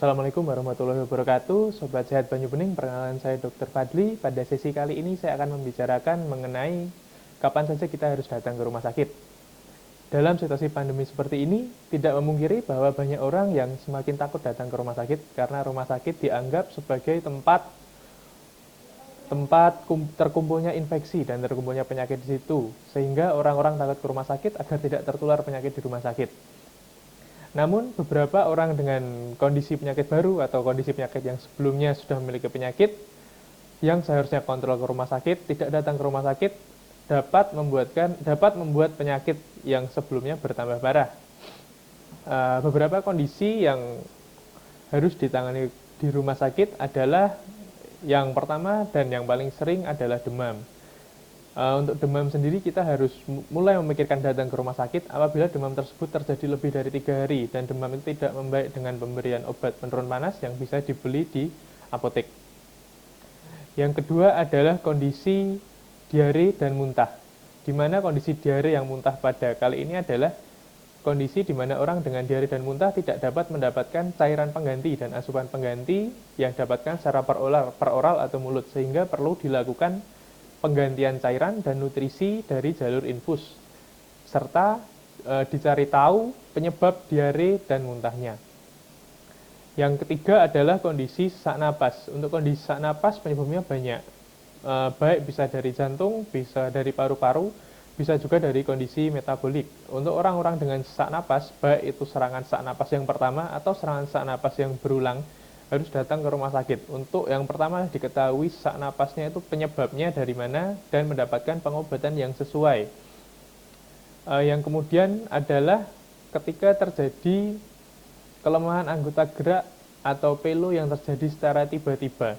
Assalamualaikum warahmatullahi wabarakatuh. Sobat Sehat Banyu Bening, perkenalan saya Dr. Fadli. Pada sesi kali ini saya akan membicarakan mengenai kapan saja kita harus datang ke rumah sakit. Dalam situasi pandemi seperti ini, tidak memungkiri bahwa banyak orang yang semakin takut datang ke rumah sakit karena rumah sakit dianggap sebagai tempat terkumpulnya infeksi dan terkumpulnya penyakit di situ, sehingga orang-orang takut ke rumah sakit agar tidak tertular penyakit di rumah sakit. Namun, beberapa orang dengan kondisi penyakit baru atau kondisi penyakit yang sebelumnya sudah memiliki penyakit yang seharusnya kontrol ke rumah sakit, tidak datang ke rumah sakit, dapat membuat penyakit yang sebelumnya bertambah parah. Beberapa kondisi yang harus ditangani di rumah sakit adalah yang pertama dan yang paling sering adalah demam. Untuk demam sendiri kita harus mulai memikirkan datang ke rumah sakit apabila demam tersebut terjadi lebih dari 3 hari dan demam itu tidak membaik dengan pemberian obat penurun panas yang bisa dibeli di apotek. Yang kedua adalah kondisi diare dan muntah, di mana kondisi diare yang muntah pada kali ini adalah kondisi di mana orang dengan diare dan muntah tidak dapat mendapatkan cairan pengganti dan asupan pengganti yang didapatkan secara per oral atau mulut, sehingga perlu dilakukan penggantian cairan dan nutrisi dari jalur infus, serta dicari tahu penyebab diare dan muntahnya. Yang ketiga adalah kondisi sesak napas. Untuk kondisi sesak napas penyebabnya banyak, baik bisa dari jantung, bisa dari paru-paru, bisa juga dari kondisi metabolik. Untuk orang-orang dengan sesak napas, baik itu serangan sesak napas yang pertama atau serangan sesak napas yang berulang, harus datang ke rumah sakit. Untuk yang pertama diketahui sesak napasnya itu penyebabnya dari mana dan mendapatkan pengobatan yang sesuai. Yang kemudian adalah ketika terjadi kelemahan anggota gerak atau pelo yang terjadi secara tiba-tiba.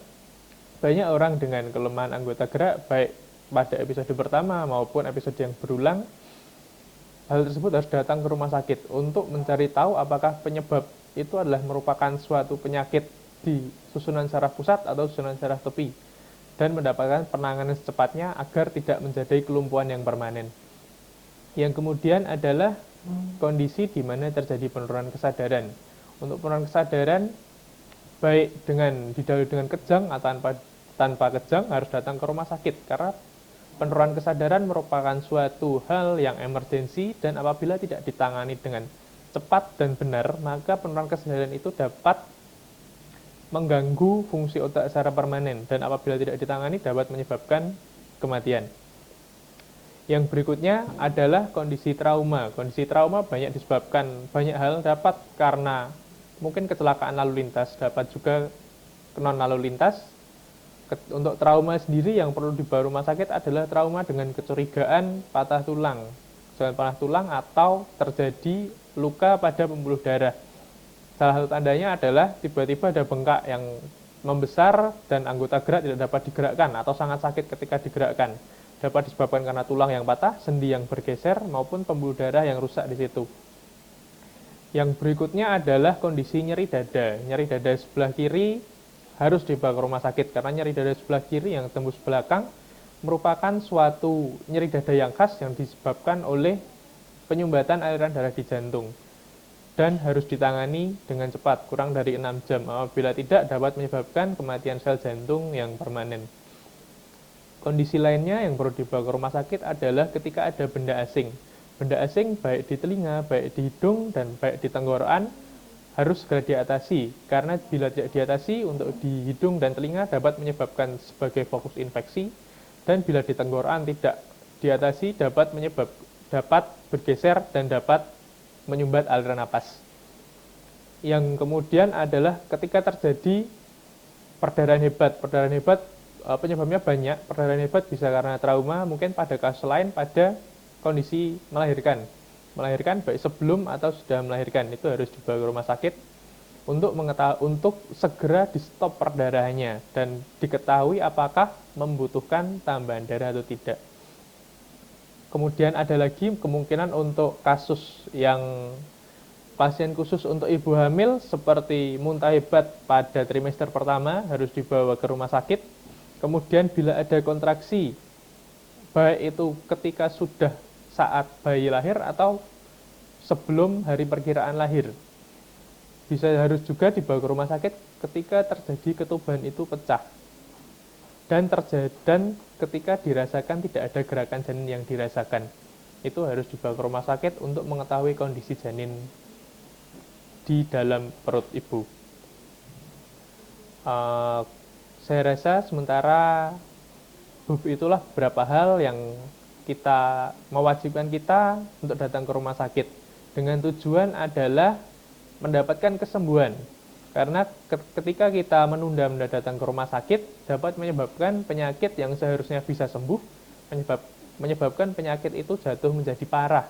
Banyak orang dengan kelemahan anggota gerak baik pada episode pertama maupun episode yang berulang, hal tersebut harus datang ke rumah sakit untuk mencari tahu apakah penyebab itu adalah merupakan suatu penyakit di susunan saraf pusat atau susunan saraf tepi, dan mendapatkan penanganan secepatnya agar tidak menjadi kelumpuhan yang permanen. Yang kemudian adalah kondisi di mana terjadi penurunan kesadaran. Untuk penurunan kesadaran, baik didahului dengan kejang atau tanpa kejang, harus datang ke rumah sakit, karena penurunan kesadaran merupakan suatu hal yang emergensi, dan apabila tidak ditangani dengan cepat dan benar, maka penurunan kesadaran itu dapat mengganggu fungsi otak secara permanen, dan apabila tidak ditangani dapat menyebabkan kematian. Yang berikutnya adalah kondisi trauma. Kondisi trauma banyak disebabkan banyak hal, dapat karena mungkin kecelakaan lalu lintas, dapat juga non lalu lintas. Untuk trauma sendiri yang perlu dibawa rumah sakit adalah trauma dengan kecurigaan patah tulang, atau terjadi luka pada pembuluh darah. Salah satu tandanya adalah tiba-tiba ada bengkak yang membesar dan anggota gerak tidak dapat digerakkan atau sangat sakit ketika digerakkan. Dapat disebabkan karena tulang yang patah, sendi yang bergeser, maupun pembuluh darah yang rusak di situ. Yang berikutnya adalah kondisi nyeri dada. Nyeri dada sebelah kiri harus dibawa ke rumah sakit karena nyeri dada sebelah kiri yang tembus belakang merupakan suatu nyeri dada yang khas yang disebabkan oleh penyumbatan aliran darah di jantung, dan harus ditangani dengan cepat, kurang dari 6 jam. Apabila tidak, dapat menyebabkan kematian sel jantung yang permanen. Kondisi lainnya yang perlu dibawa ke rumah sakit adalah ketika ada benda asing. Benda asing baik di telinga, baik di hidung, dan baik di tenggorokan harus segera diatasi, karena bila tidak diatasi untuk di hidung dan telinga dapat menyebabkan sebagai fokus infeksi, dan bila di tenggorokan tidak diatasi dapat bergeser dan dapat menyumbat aliran napas. Yang kemudian adalah ketika terjadi perdarahan hebat. Perdarahan hebat penyebabnya banyak. Perdarahan hebat bisa karena trauma, mungkin pada kasus lain pada kondisi melahirkan baik sebelum atau sudah melahirkan, itu harus dibawa ke rumah sakit untuk segera di stop perdarahannya dan diketahui apakah membutuhkan tambahan darah atau tidak. Kemudian ada lagi kemungkinan untuk kasus yang pasien khusus untuk ibu hamil seperti muntah hebat pada trimester pertama harus dibawa ke rumah sakit. Kemudian bila ada kontraksi, baik itu ketika sudah saat bayi lahir atau sebelum hari perkiraan lahir, harus juga dibawa ke rumah sakit ketika terjadi ketuban itu pecah dan ketika dirasakan tidak ada gerakan janin yang dirasakan. Itu harus dibawa ke rumah sakit untuk mengetahui kondisi janin di dalam perut ibu. Saya rasa sementara itulah beberapa hal yang mewajibkan kita untuk datang ke rumah sakit dengan tujuan adalah mendapatkan kesembuhan. Karena ketika kita menunda datang ke rumah sakit dapat menyebabkan penyakit yang seharusnya bisa sembuh, menyebabkan penyakit itu jatuh menjadi parah.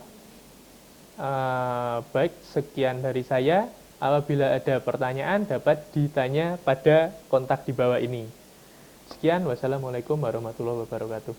Baik, sekian dari saya. Apabila ada pertanyaan dapat ditanya pada kontak di bawah ini. Sekian, wassalamualaikum warahmatullahi wabarakatuh.